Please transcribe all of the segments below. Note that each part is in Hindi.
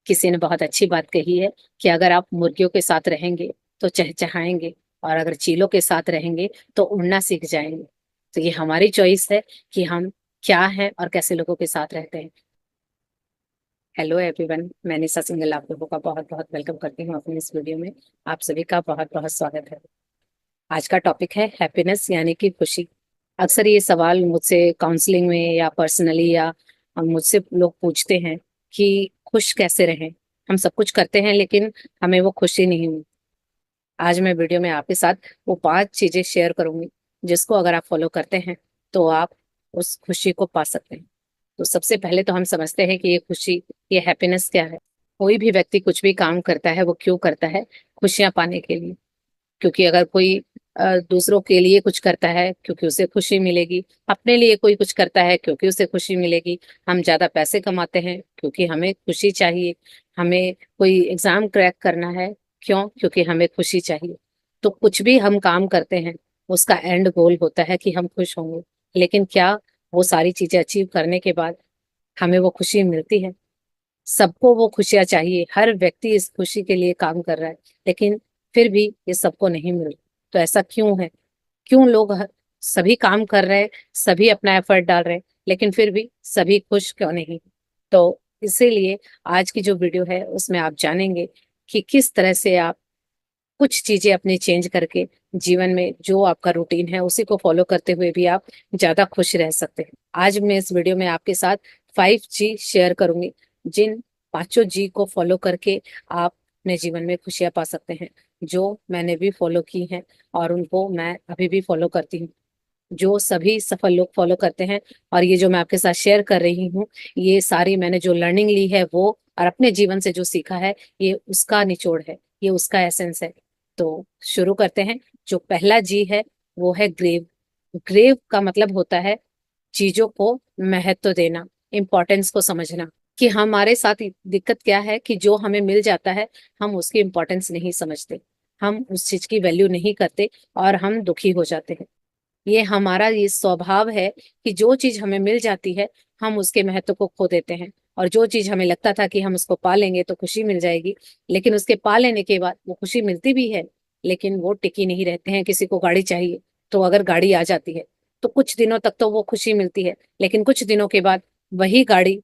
किसी ने बहुत अच्छी बात कही है कि अगर आप मुर्गियों के साथ रहेंगे तो चहचहाएंगे, और अगर चीलों के साथ रहेंगे तो उड़ना सीख जाएंगे। तो ये हमारी चॉइस है कि हम क्या हैं और कैसे लोगों के साथ रहते हैं। हेलो एवरीवन, मैं निशा सिंगल आप लोगों का बहुत बहुत वेलकम करती हूँ अपनी इस वीडियो में। आप सभी का बहुत बहुत स्वागत है। आज का टॉपिक है हैप्पीनेस यानी कि खुशी। अक्सर ये सवाल मुझसे काउंसलिंग में या पर्सनली या मुझसे लोग पूछते हैं कि खुश कैसे रहें। हम सब कुछ करते हैं लेकिन हमें वो खुशी नहीं मिलती। आज मैं वीडियो में आपके साथ वो 5 चीजें शेयर करूंगी जिसको अगर आप फॉलो करते हैं तो आप उस खुशी को पा सकते हैं। तो सबसे पहले तो हम समझते हैं कि ये खुशी, ये हैप्पीनेस क्या है। कोई भी व्यक्ति कुछ भी काम करता है वो क्यों करता है? खुशियां पाने के लिए। क्योंकि अगर कोई दूसरों के लिए कुछ करता है क्योंकि उसे खुशी मिलेगी, अपने लिए कोई कुछ करता है क्योंकि उसे खुशी मिलेगी, हम ज्यादा पैसे कमाते हैं क्योंकि हमें खुशी चाहिए, हमें कोई एग्जाम क्रैक करना है क्यों? क्योंकि हमें खुशी चाहिए। तो कुछ भी हम काम करते हैं उसका एंड गोल होता है कि हम खुश होंगे। लेकिन क्या वो सारी चीजें अचीव करने के बाद हमें वो खुशी मिलती है? सबको वो खुशियां चाहिए, हर व्यक्ति इस खुशी के लिए काम कर रहा है, लेकिन फिर भी ये सबको नहीं मिल रही। तो ऐसा क्यों है? क्यों लोग सभी काम कर रहे हैं, सभी अपना एफर्ट डाल रहे हैं, लेकिन फिर भी सभी खुश क्यों नहीं? तो इसीलिए आज की जो वीडियो है उसमें आप जानेंगे कि किस तरह से आप कुछ चीजें अपनी चेंज करके जीवन में जो आपका रूटीन है उसी को फॉलो करते हुए भी आप ज्यादा खुश रह सकते हैं। आज मैं इस वीडियो में आपके साथ 5G शेयर करूंगी, जिन 5 जी को फॉलो करके आप अपने जीवन में खुशियां पा सकते हैं, जो मैंने भी फॉलो की हैं और उनको मैं अभी भी फॉलो करती हूँ, जो सभी सफल लोग फॉलो करते हैं। और ये जो मैं आपके साथ शेयर कर रही हूँ, ये सारी मैंने जो लर्निंग ली है वो, और अपने जीवन से जो सीखा है, ये उसका निचोड़ है, ये उसका एसेंस है। तो शुरू करते हैं। जो पहला जी है वो है ग्रेव। ग्रेव का मतलब होता है चीजों को महत्व देना, इम्पोर्टेंस को समझना। कि हमारे साथ दिक्कत क्या है कि जो हमें मिल जाता है हम उसकी इम्पोर्टेंस नहीं समझते, हम उस चीज की वैल्यू नहीं करते और हम दुखी हो जाते हैं। ये स्वभाव है कि जो चीज हमें मिल जाती है हम उसके महत्व को खो देते हैं। और जो चीज हमें लगता था कि हम उसको पा लेंगे तो खुशी मिल जाएगी, लेकिन उसके पा लेने के बाद वो खुशी मिलती भी है लेकिन वो टिकी नहीं रहते हैं। किसी को गाड़ी चाहिए, तो अगर गाड़ी आ जाती है तो कुछ दिनों तक तो वो खुशी मिलती है, लेकिन कुछ दिनों के बाद वही गाड़ी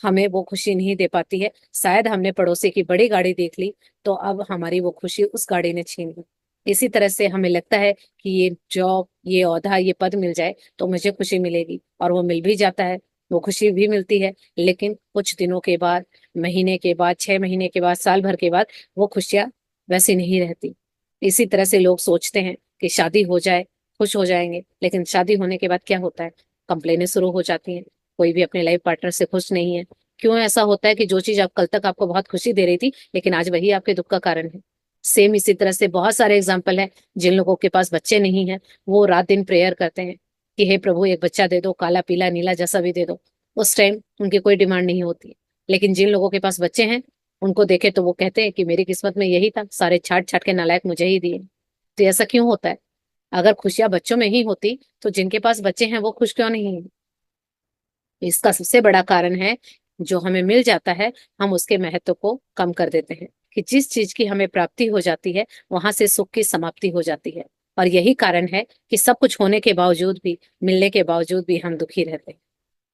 हमें वो खुशी नहीं दे पाती है। शायद हमने पड़ोसी की बड़ी गाड़ी देख ली तो अब हमारी वो खुशी उस गाड़ी ने छीन ली। इसी तरह से हमें लगता है कि ये जॉब, ये ओहदा, ये पद मिल जाए तो मुझे खुशी मिलेगी, और वो मिल भी जाता है, वो खुशी भी मिलती है, लेकिन कुछ दिनों के बाद, महीने के बाद, 6 महीने के बाद, साल भर के बाद वो खुशियां वैसी नहीं रहती। इसी तरह से लोग सोचते हैं कि शादी हो जाए खुश हो जाएंगे, लेकिन शादी होने के बाद क्या होता है? कंप्लेनें शुरू हो जाती हैं। कोई भी अपने लाइफ पार्टनर से खुश नहीं है। क्यों ऐसा होता है कि जो चीज आप कल तक आपको बहुत खुशी दे रही थी लेकिन आज वही आपके दुख का कारण है? सेम इसी तरह से बहुत सारे एग्जाम्पल हैं। जिन लोगों के पास बच्चे नहीं हैं वो रात दिन प्रेयर करते हैं कि हे प्रभु एक बच्चा दे दो, काला पीला नीला जैसा भी दे दो। उस टाइम उनकी कोई डिमांड नहीं होती। लेकिन जिन लोगों के पास बच्चे हैं उनको देखे तो वो कहते हैं कि मेरी किस्मत में यही था, सारे छाट छाट के नालायक मुझे ही दिए। तो ऐसा क्यों होता है? अगर खुशियां बच्चों में ही होती तो जिनके पास बच्चे हैं वो खुश क्यों नहीं है? इसका सबसे बड़ा कारण है जो हमें मिल जाता है हम उसके महत्व को कम कर देते हैं। कि जिस चीज की हमें प्राप्ति हो जाती है वहां से सुख की समाप्ति हो जाती है। और यही कारण है कि सब कुछ होने के बावजूद भी, मिलने के बावजूद भी हम दुखी रहते हैं।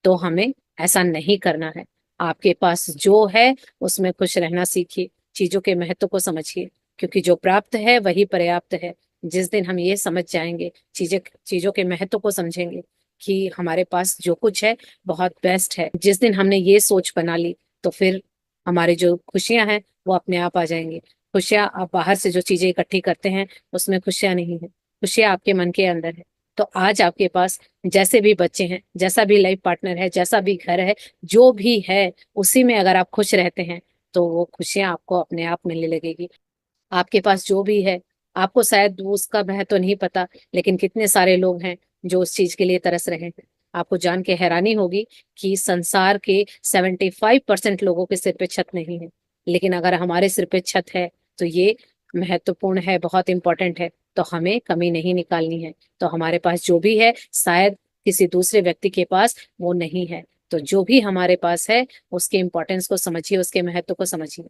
तो हमें ऐसा नहीं करना है। आपके पास जो है उसमें खुश रहना सीखिए, चीजों के महत्व को समझिए, क्योंकि जो प्राप्त है वही पर्याप्त है। जिस दिन हम ये समझ जाएंगे, चीजों के महत्व को समझेंगे कि हमारे पास जो कुछ है बहुत बेस्ट है, जिस दिन हमने ये सोच बना ली, तो फिर हमारी जो खुशियां हैं वो अपने आप आ जाएंगी। खुशियां आप बाहर से जो चीजें इकट्ठी करते हैं उसमें खुशियां नहीं है, खुशियां आपके मन के अंदर है। तो आज आपके पास जैसे भी बच्चे हैं, जैसा भी लाइफ पार्टनर है, जैसा भी घर है, जो भी है, उसी में अगर आप खुश रहते हैं तो वो खुशियां आपको अपने आप मिलने लगेगी। आपके पास जो भी है, आपको शायद वो उसका महत्व नहीं पता, लेकिन कितने सारे लोग हैं जो उस चीज के लिए तरस रहे हैं। आपको जान के हैरानी होगी कि संसार के 75% लोगों के सिर पे छत नहीं है, लेकिन अगर हमारे सिर पे छत है तो ये महत्वपूर्ण है, बहुत इंपॉर्टेंट है। तो हमें कमी नहीं निकालनी है। तो हमारे पास जो भी है शायद किसी दूसरे व्यक्ति के पास वो नहीं है। तो जो भी हमारे पास है उसके इम्पोर्टेंस को समझिए, उसके महत्व को समझिए।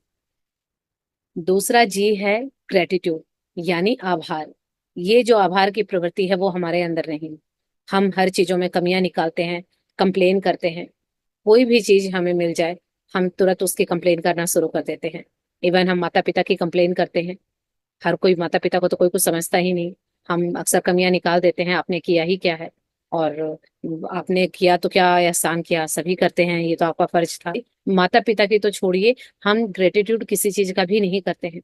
दूसरा जी है ग्रेटिट्यूड, यानी आभार। ये जो आभार की प्रवृत्ति है वो हमारे अंदर नहीं। हम हर चीजों में कमियां निकालते हैं, कंप्लेन करते हैं। कोई भी चीज हमें मिल जाए, हम तुरंत उसकी कंप्लेन करना शुरू कर देते हैं। इवन हम माता पिता की कंप्लेन करते हैं। हर कोई माता पिता को तो कोई कुछ समझता ही नहीं। हम अक्सर कमियां निकाल देते हैं, आपने किया ही क्या है, और आपने किया तो क्या एहसान किया, सभी करते हैं, ये तो आपका फर्ज था। माता पिता की तो छोड़िए, हम ग्रेटिट्यूड किसी चीज का भी नहीं करते हैं।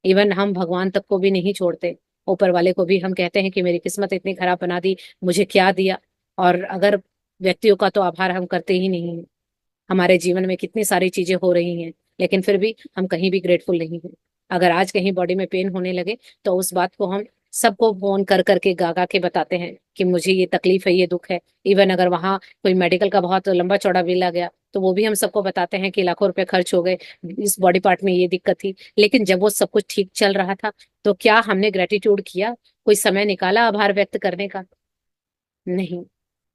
इवन हम भगवान तक को भी नहीं छोड़ते। ऊपर वाले को भी हम कहते हैं कि मेरी किस्मत इतनी खराब बना दी, मुझे क्या दिया। और अगर व्यक्तियों का तो आभार हम करते ही नहीं हैं। हमारे जीवन में कितनी सारी चीजें हो रही हैं, लेकिन फिर भी हम कहीं भी ग्रेटफुल नहीं हैं। अगर आज कहीं बॉडी में पेन होने लगे तो उस बात को हम सबको फोन कर करके गा गा के बताते हैं कि मुझे ये तकलीफ है, ये दुख है। इवन अगर वहां कोई मेडिकल का बहुत लंबा चौड़ा बिल आ गया तो वो भी हम सबको बताते हैं कि लाखों रुपए खर्च हो गए, इस बॉडी पार्ट में ये दिक्कत थी। लेकिन जब वो सब कुछ ठीक चल रहा था तो क्या हमने ग्रेटिट्यूड किया? कोई समय निकाला आभार व्यक्त करने का? नहीं।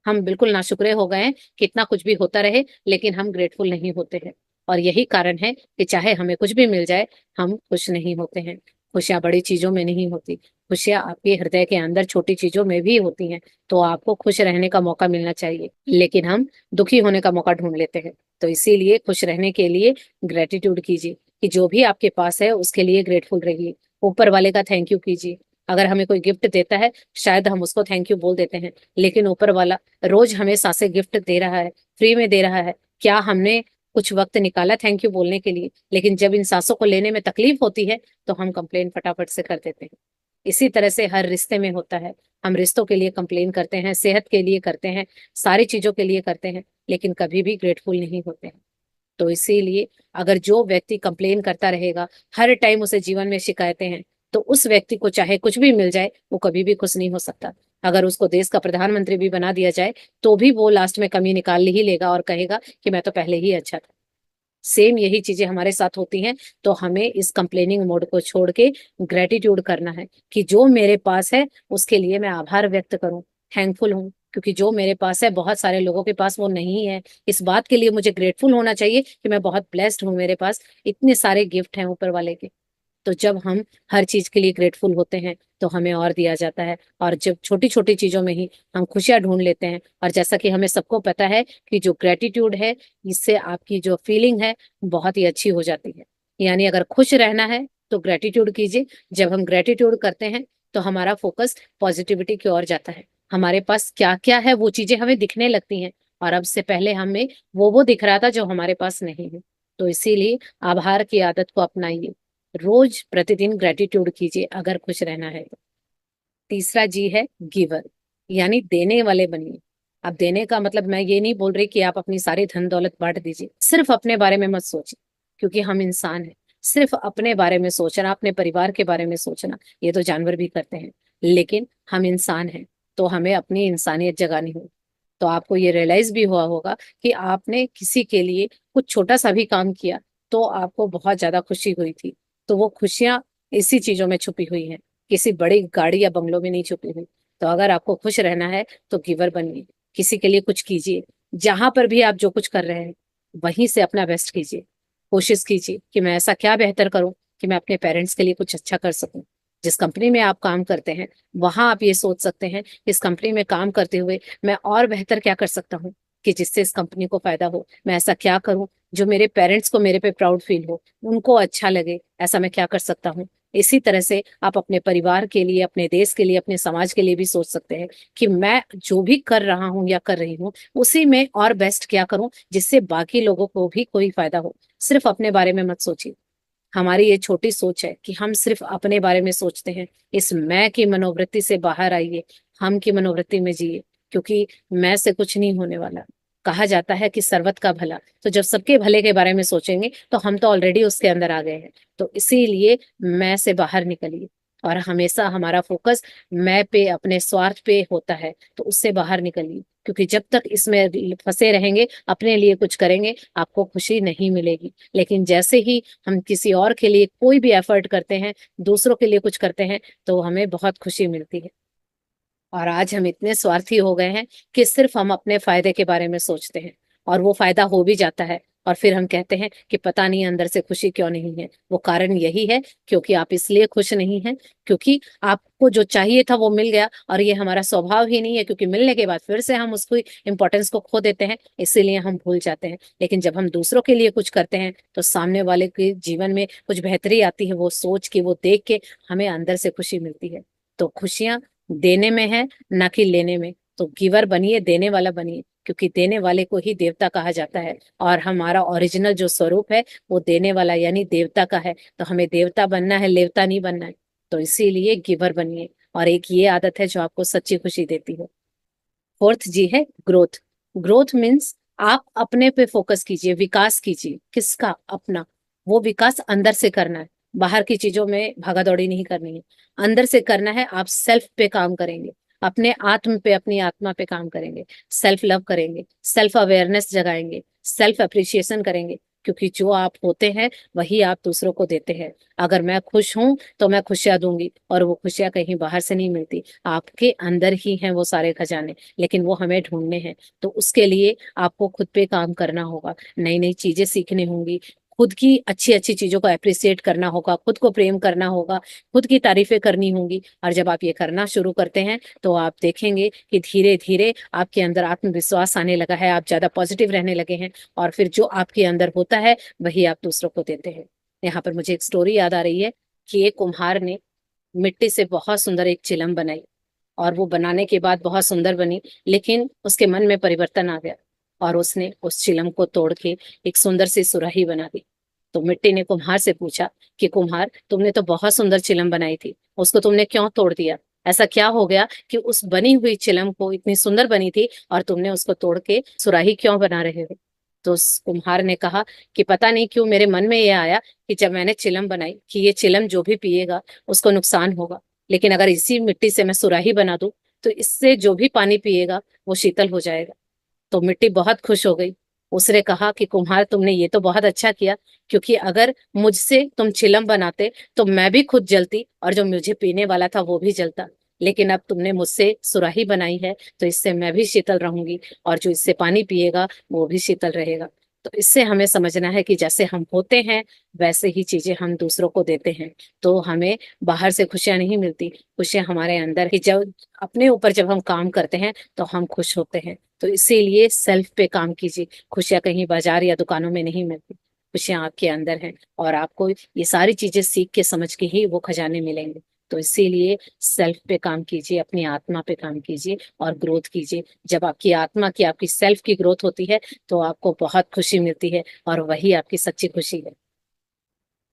हम बिल्कुल नाशुक्रे हो गए हैं। कितना कुछ भी होता रहे लेकिन हम ग्रेटफुल नहीं होते हैं। और यही कारण है कि चाहे हमें कुछ भी मिल जाए, हम खुश नहीं होते हैं। खुशियां बड़ी चीजों में नहीं होती, खुशियां आपके हृदय के अंदर छोटी चीजों में भी होती हैं। तो आपको खुश रहने का मौका मिलना चाहिए, लेकिन हम दुखी होने का मौका ढूंढ लेते हैं। तो इसीलिए खुश रहने के लिए ग्रेटिट्यूड कीजिए, कि जो भी आपके पास है उसके लिए ग्रेटफुल रहिए। ऊपर वाले का थैंक यू कीजिए। अगर हमें कोई गिफ्ट देता है, शायद हम उसको थैंक यू बोल देते हैं, लेकिन ऊपर वाला रोज हमें सांसें गिफ्ट दे रहा है, फ्री में दे रहा है। क्या हमने कुछ वक्त निकाला थैंक यू बोलने के लिए? लेकिन जब इन सांसों को लेने में तकलीफ होती है तो हम कंप्लेन फटाफट से कर देते हैं। इसी तरह से हर रिश्ते में होता है। हम रिश्तों के लिए कंप्लेन करते हैं, सेहत के लिए करते हैं, सारी चीजों के लिए करते हैं, लेकिन कभी भी ग्रेटफुल नहीं होते हैं। तो इसीलिए अगर जो व्यक्ति कंप्लेन करता रहेगा, हर टाइम उसे जीवन में शिकायतें हैं, तो उस व्यक्ति को चाहे कुछ भी मिल जाए वो कभी भी खुश नहीं हो सकता। अगर उसको देश का प्रधानमंत्री भी बना दिया जाए तो भी वो लास्ट में कमी निकाल ही लेगा और कहेगा कि मैं तो पहले ही अच्छा था। सेम यही चीजें हमारे साथ होती हैं। तो हमें इस कंप्लेनिंग मोड को छोड़ के ग्रेटिट्यूड करना है, कि जो मेरे पास है उसके लिए मैं आभार व्यक्त करूं, थैंकफुल हूं। क्योंकि जो मेरे पास है बहुत सारे लोगों के पास वो नहीं है। इस बात के लिए मुझे ग्रेटफुल होना चाहिए कि मैं बहुत ब्लेस्ड हूं, मेरे पास इतने सारे गिफ्ट हैं ऊपर वाले के। तो जब हम हर चीज के लिए ग्रेटफुल होते हैं तो हमें और दिया जाता है। और जब छोटी छोटी चीजों में ही हम खुशियां ढूंढ लेते हैं, और जैसा कि हमें सबको पता है कि जो ग्रेटिट्यूड है, इससे आपकी जो फीलिंग है बहुत ही अच्छी हो जाती है। यानी अगर खुश रहना है तो ग्रेटिट्यूड कीजिए। जब हम ग्रेटिट्यूड करते हैं तो हमारा फोकस पॉजिटिविटी की ओर जाता है। हमारे पास क्या क्या है वो चीजें हमें दिखने लगती हैं, और अब से पहले हमें वो दिख रहा था जो हमारे पास नहीं है। तो इसीलिए आभार की आदत को अपनाइए। रोज प्रतिदिन ग्रेटिट्यूड कीजिए अगर खुश रहना है तो। तीसरा जी है गिवर, यानी देने वाले बनिए। अब देने का मतलब मैं ये नहीं बोल रही कि आप अपनी सारी धन दौलत बांट दीजिए। सिर्फ अपने बारे में मत सोचिए, क्योंकि हम इंसान हैं। सिर्फ अपने बारे में सोचना, अपने परिवार के बारे में सोचना, ये तो जानवर भी करते हैं, लेकिन हम इंसान हैं। तो हमें अपनी इंसानियत जगानी होगी। तो आपको ये रियलाइज भी हुआ होगा कि आपने किसी के लिए कुछ छोटा सा भी काम किया तो आपको बहुत ज्यादा खुशी हुई थी। तो वो खुशियां इसी चीजों में छुपी हुई हैं, किसी बड़ी गाड़ी या बंगलों में नहीं छुपी हुई। तो अगर आपको खुश रहना है तो गिवर बनिए, किसी के लिए कुछ कीजिए। जहां पर भी आप जो कुछ कर रहे हैं वहीं से अपना बेस्ट कीजिए। कोशिश कीजिए कि मैं ऐसा क्या बेहतर करूं कि मैं अपने पेरेंट्स के लिए कुछ अच्छा कर सकूं। जिस कंपनी में आप काम करते हैं वहां आप ये सोच सकते हैं कि इस कंपनी में काम करते हुए मैं और बेहतर क्या कर सकता हूँ, कि जिससे इस कंपनी को फायदा हो। मैं ऐसा क्या करूं जो मेरे पेरेंट्स को मेरे पे प्राउड फील हो, उनको अच्छा लगे, ऐसा मैं क्या कर सकता हूँ। इसी तरह से आप अपने परिवार के लिए, अपने देश के लिए, अपने समाज के लिए भी सोच सकते हैं कि मैं जो भी कर रहा हूँ या कर रही हूँ उसी में और बेस्ट क्या करूं जिससे बाकी लोगों को भी कोई फायदा हो। सिर्फ अपने बारे में मत सोचिए। हमारी ये छोटी सोच है कि हम सिर्फ अपने बारे में सोचते हैं। इस मैं की मनोवृत्ति से बाहर आइए, हम की मनोवृत्ति में जिए। क्योंकि मैं से कुछ नहीं होने वाला। कहा जाता है कि सर्वत का भला, तो जब सबके भले के बारे में सोचेंगे तो हम तो ऑलरेडी उसके अंदर आ गए हैं। तो इसीलिए मैं से बाहर निकलिए, और हमेशा हमारा फोकस मैं पे, अपने स्वार्थ पे होता है, तो उससे बाहर निकलिए। क्योंकि जब तक इसमें फंसे रहेंगे, अपने लिए कुछ करेंगे, आपको खुशी नहीं मिलेगी। लेकिन जैसे ही हम किसी और के लिए कोई भी एफर्ट करते हैं, दूसरों के लिए कुछ करते हैं, तो हमें बहुत खुशी मिलती है। और आज हम इतने स्वार्थी हो गए हैं कि सिर्फ हम अपने फायदे के बारे में सोचते हैं। और वो फायदा हो भी जाता है, और फिर हम कहते हैं कि पता नहीं अंदर से खुशी क्यों नहीं है। वो कारण यही है क्योंकि आप इसलिए खुश नहीं हैं क्योंकि आपको जो चाहिए था वो मिल गया, और ये हमारा स्वभाव ही नहीं है, क्योंकि मिलने के बाद फिर से हम उसको इम्पोर्टेंस को खो देते हैं, इसीलिए हम भूल जाते हैं। लेकिन जब हम दूसरों के लिए कुछ करते हैं तो सामने वाले के जीवन में कुछ बेहतरी आती है, वो सोच के, वो देख के हमें अंदर से खुशी मिलती है। तो खुशियां देने में है, ना कि लेने में। तो गिवर बनिए, देने वाला बनिए, क्योंकि देने वाले को ही देवता कहा जाता है, और हमारा ओरिजिनल जो स्वरूप है वो देने वाला यानी देवता का है। तो हमें देवता बनना है, लेवता नहीं बनना है। तो इसीलिए गिवर बनिए, और एक ये आदत है जो आपको सच्ची खुशी देती है। फोर्थ जी है ग्रोथ। ग्रोथ मीन्स आप अपने पे फोकस कीजिए, विकास कीजिए। किसका? अपना। वो विकास अंदर से करना है, बाहर की चीजों में भागा दौड़ी नहीं करनी है, अंदर से करना है। आप सेल्फ पे काम करेंगे, अपने आत्म पे, अपनी आत्मा पे काम करेंगे, सेल्फ लव करेंगे, सेल्फ अवेयरनेस जगाएंगे, सेल्फ अप्रिशिएशन करेंगे, क्योंकि जो आप होते हैं वही आप दूसरों को देते हैं। अगर मैं खुश हूं तो मैं खुशियां दूंगी, और वो खुशियां कहीं बाहर से नहीं मिलती, आपके अंदर ही हैं वो सारे खजाने, लेकिन वो हमें ढूंढने हैं। तो उसके लिए आपको खुद पे काम करना होगा, नई नई चीजें सीखनी होंगी, खुद की अच्छी अच्छी चीजों को अप्रिसिएट करना होगा, खुद को प्रेम करना होगा, खुद की तारीफें करनी होंगी। और जब आप ये करना शुरू करते हैं तो आप देखेंगे कि धीरे धीरे आपके अंदर आत्मविश्वास आने लगा है, आप ज्यादा पॉजिटिव रहने लगे हैं, और फिर जो आपके अंदर होता है वही आप दूसरों को देते हैं। यहाँ पर मुझे एक स्टोरी याद आ रही है कि एक कुम्हार ने मिट्टी से बहुत सुंदर एक चिलम बनाई, और वो बनाने के बाद बहुत सुंदर बनी, लेकिन उसके मन में परिवर्तन आ गया, और उसने उस चिलम को तोड़ के एक सुंदर सी सुराही बना दी। तो मिट्टी ने कुम्हार से पूछा कि कुम्हार, तुमने तो बहुत सुंदर चिलम बनाई थी, उसको तुमने क्यों तोड़ दिया? ऐसा क्या हो गया कि उस बनी हुई चिलम को, इतनी सुंदर बनी थी, और तुमने उसको तोड़ के सुराही क्यों बना रहे हो? तो उस कुम्हार ने कहा कि पता नहीं क्यों मेरे मन में ये आया कि जब मैंने चिलम बनाई कि ये चिलम जो भी पिएगा उसको नुकसान होगा, लेकिन अगर इसी मिट्टी से मैं सुराही बना दूं तो इससे जो भी पानी पिएगा वो शीतल हो जाएगा। तो मिट्टी बहुत खुश हो गई। उसने कहा कि कुम्हार, तुमने ये तो बहुत अच्छा किया, क्योंकि अगर मुझसे तुम चिलम बनाते तो मैं भी खुद जलती, और जो मुझे पीने वाला था वो भी जलता। लेकिन अब तुमने मुझसे सुराही बनाई है तो इससे मैं भी शीतल रहूंगी, और जो इससे पानी पिएगा वो भी शीतल रहेगा। तो इससे हमें समझना है कि जैसे हम होते हैं वैसे ही चीजें हम दूसरों को देते हैं। तो हमें बाहर से खुशियां नहीं मिलती, खुशियां हमारे अंदर ही। जब अपने ऊपर जब हम काम करते हैं तो हम खुश होते हैं। तो इसीलिए सेल्फ पे काम कीजिए। खुशियां कहीं बाजार या दुकानों में नहीं मिलती, खुशियां आपके अंदर हैं, और आपको ये सारी चीजें सीख के समझ के ही वो खजाने मिलेंगे। तो इसीलिए सेल्फ पे काम कीजिए, अपनी आत्मा पे काम कीजिए, और ग्रोथ कीजिए। जब आपकी आत्मा की, आपकी सेल्फ की ग्रोथ होती है तो आपको बहुत खुशी मिलती है, और वही आपकी सच्ची खुशी है।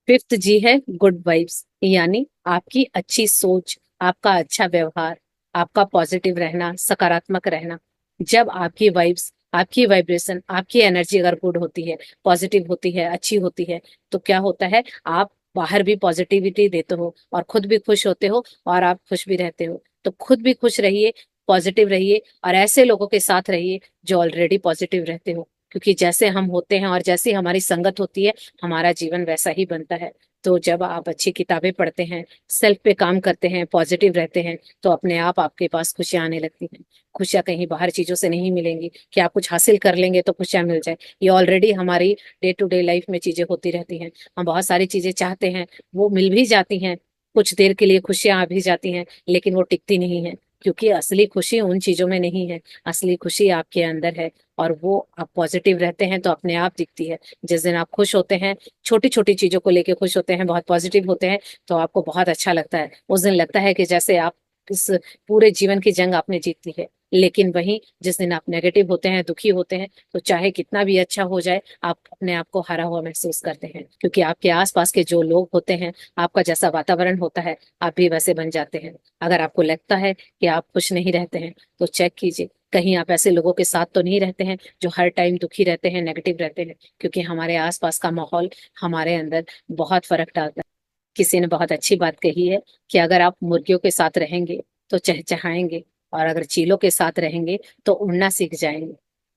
फिफ्थ जी है गुड वाइब्स, यानी आपकी अच्छी सोच, आपका अच्छा व्यवहार, आपका पॉजिटिव रहना, सकारात्मक रहना। जब आपकी वाइब्स, आपकी वाइब्रेशन, आपकी एनर्जी अगर गुड होती है, पॉजिटिव होती है, अच्छी होती है, तो क्या होता है, आप बाहर भी पॉजिटिविटी देते हो, और खुद भी खुश होते हो, और आप खुश भी रहते हो। तो खुद भी खुश रहिए, पॉजिटिव रहिए, और ऐसे लोगों के साथ रहिए जो ऑलरेडी पॉजिटिव रहते हो, क्योंकि जैसे हम होते हैं और जैसी हमारी संगत होती है हमारा जीवन वैसा ही बनता है। तो जब आप अच्छी किताबें पढ़ते हैं, सेल्फ पे काम करते हैं, पॉजिटिव रहते हैं, तो अपने आप आपके पास खुशियां आने लगती हैं। खुशियां कहीं बाहर चीजों से नहीं मिलेंगी कि आप कुछ हासिल कर लेंगे तो खुशियां मिल जाए। ये ऑलरेडी हमारी डे टू डे लाइफ में चीजें होती रहती हैं। हम बहुत सारी चीजें चाहते हैं, वो मिल भी जाती हैं, कुछ देर के लिए खुशियां आ भी जाती हैं, लेकिन वो टिकती नहीं है, क्योंकि असली खुशी उन चीजों में नहीं है। असली खुशी आपके अंदर है, और वो आप पॉजिटिव रहते हैं तो अपने आप दिखती है। जिस दिन आप खुश होते हैं, छोटी छोटी चीजों को लेके खुश होते हैं, बहुत पॉजिटिव होते हैं, तो आपको बहुत अच्छा लगता है। उस दिन लगता है कि जैसे आप इस पूरे जीवन की जंग आपने जीत ली है। लेकिन वहीं जिस दिन आप नेगेटिव होते हैं, दुखी होते हैं, तो चाहे कितना भी अच्छा हो जाए, आप अपने आप को हारा हुआ महसूस करते हैं, क्योंकि आपके आसपास के जो लोग होते हैं, आपका जैसा वातावरण होता है, आप भी वैसे बन जाते हैं। अगर आपको लगता है कि आप खुश नहीं रहते हैं तो चेक कीजिए, कहीं आप ऐसे लोगों के साथ तो नहीं रहते हैं जो हर टाइम दुखी रहते हैं, नेगेटिव रहते हैं, क्योंकि हमारे आसपास का माहौल हमारे अंदर बहुत फर्क डालता है। किसी ने बहुत अच्छी बात कही है कि अगर आप मुर्गियों के साथ रहेंगे तो चहचहाएंगे, और अगर चीलों के साथ रहेंगे तो उड़ना सीख जाएंगे।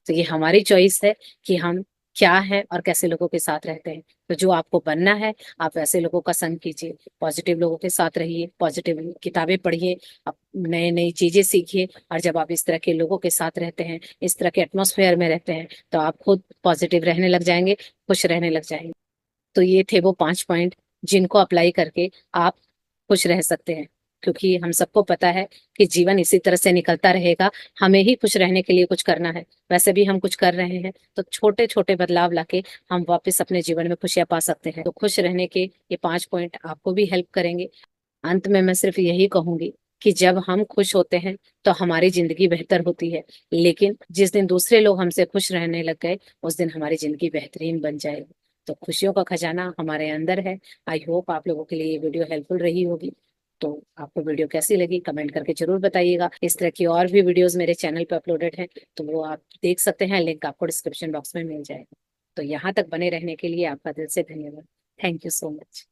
तो ये हमारी चॉइस है कि हम क्या है और कैसे लोगों के साथ रहते हैं। तो जो आपको बनना है, आप वैसे लोगों का संग कीजिए, पॉजिटिव लोगों के साथ रहिए, पॉजिटिव किताबें पढ़िए, आप नए नई चीजें सीखिए। और जब आप इस तरह के लोगों के साथ रहते हैं, इस तरह के एटमॉस्फेयर में रहते हैं, तो आप खुद पॉजिटिव रहने लग जाएंगे, खुश रहने लग जाएंगे। तो ये थे वो 5 पॉइंट जिनको अप्लाई करके आप खुश रह सकते हैं। क्योंकि हम सबको पता है कि जीवन इसी तरह से निकलता रहेगा, हमें ही खुश रहने के लिए कुछ करना है। वैसे भी हम कुछ कर रहे हैं, तो छोटे छोटे बदलाव लाके हम वापस अपने जीवन में खुशियां पा सकते हैं। तो खुश रहने के ये 5 पॉइंट आपको भी हेल्प करेंगे। अंत में मैं सिर्फ यही कहूंगी कि जब हम खुश होते हैं तो हमारी जिंदगी बेहतर होती है, लेकिन जिस दिन दूसरे लोग हमसे खुश रहने लग गए, उस दिन हमारी जिंदगी बेहतरीन बन जाएगी। तो खुशियों का खजाना हमारे अंदर है। आई होप आप लोगों के लिए ये वीडियो हेल्पफुल रही होगी। तो आपको वीडियो कैसी लगी कमेंट करके जरूर बताइएगा। इस तरह की और भी वीडियोस मेरे चैनल पे अपलोडेड हैं, तो वो आप देख सकते हैं, लिंक आपको डिस्क्रिप्शन बॉक्स में मिल जाएगा। तो यहाँ तक बने रहने के लिए आपका दिल से धन्यवाद। Thank you so much.